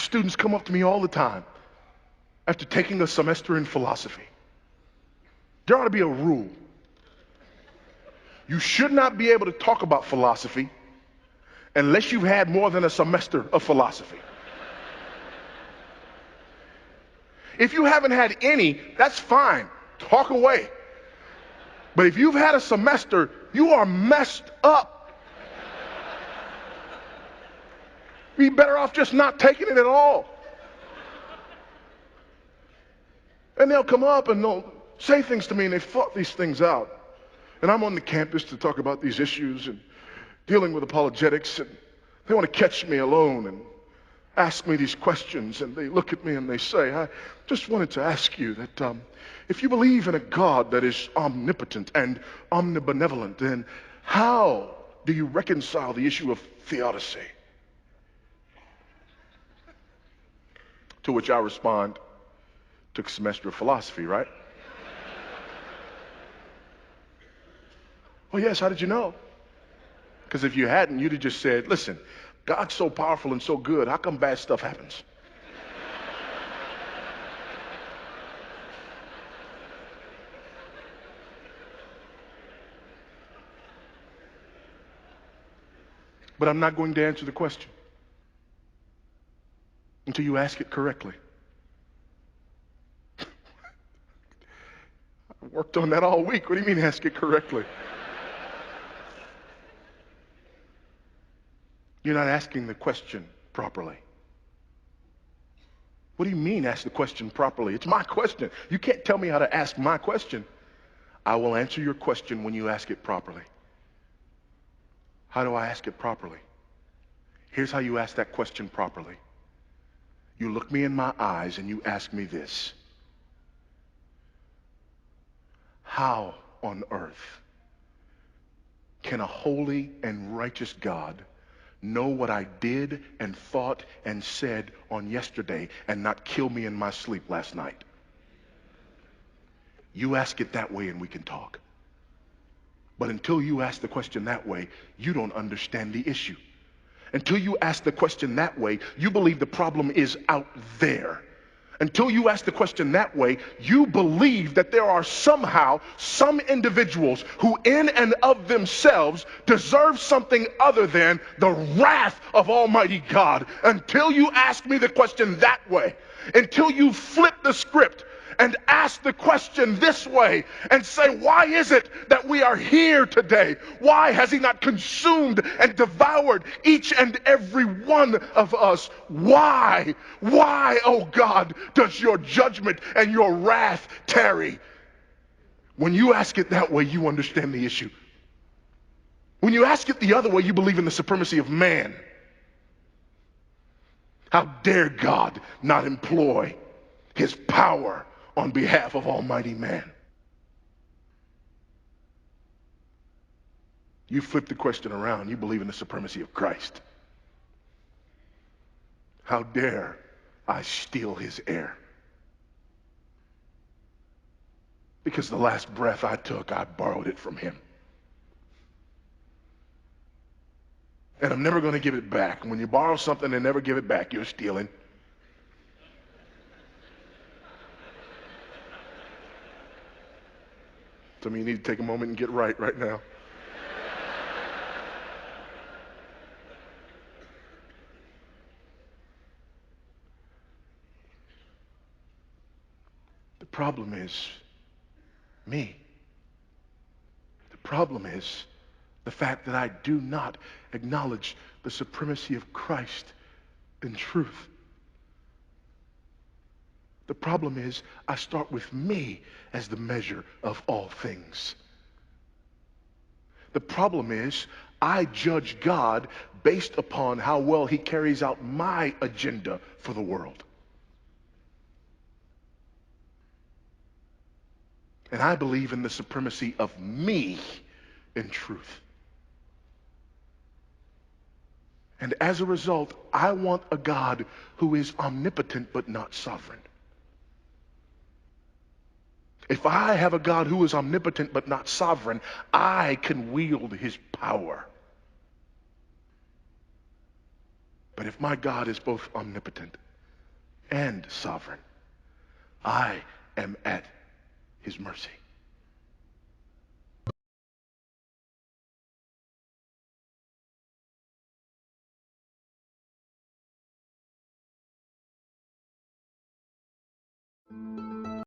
Students come up to me all the time after taking a semester in philosophy. There ought to be a rule. You should not be able to talk about philosophy unless you've had more than a semester of philosophy. If you haven't had any, that's fine. Talk away. But if you've had a semester, you are messed up. You'd be better off just not taking it at all. And they'll come up and they'll say things to me, and they've thought these things out. And I'm on the campus to talk about these issues and dealing with apologetics, and they want to catch me alone and ask me these questions, and they look at me and they say, I just wanted to ask you that if you believe in a God that is omnipotent and omnibenevolent, then how do you reconcile the issue of theodicy? To which I respond, took a semester of philosophy, right? Well, yes, how did you know? Because if you hadn't, you'd have just said, listen, God's so powerful and so good, how come bad stuff happens? But I'm not going to answer the question until you ask it correctly. I worked on that all week. What do you mean ask it correctly? You're not asking the question properly. What do you mean ask the question properly? It's my question. You can't tell me how to ask my question. I will answer your question when you ask it properly. How do I ask it properly? Here's how you ask that question properly. You look me in my eyes and you ask me this. How on earth can a holy and righteous God know what I did and thought and said on yesterday and not kill me in my sleep last night? You ask it that way and we can talk. But until you ask the question that way, you don't understand the issue. Until you ask the question that way, you believe the problem is out there. Until you ask the question that way, you believe that there are somehow some individuals who in and of themselves deserve something other than the wrath of Almighty God. Until you ask me the question that way, until you flip the script and ask the question this way and say, why is it that we are here today? Why has he not consumed and devoured each and every one of us? Why, oh God, does your judgment and your wrath tarry? When you ask it that way, you understand the issue. When you ask it the other way, you believe in the supremacy of man. How dare God not employ his power on behalf of almighty man? You flip the question around, you believe in the supremacy of Christ. How dare I steal his air? Because the last breath I took, I borrowed it from him. And I'm never going to give it back. When you borrow something and never give it back, you're stealing. Some of you need to take a moment and get right now. The problem is me. The problem is the fact that I do not acknowledge the supremacy of Christ in truth. The problem is I start with me as the measure of all things. The problem is I judge God based upon how well he carries out my agenda for the world. And I believe in the supremacy of me in truth. And as a result, I want a God who is omnipotent but not sovereign. If I have a God who is omnipotent but not sovereign, I can wield his power. But if my God is both omnipotent and sovereign. I am at his mercy.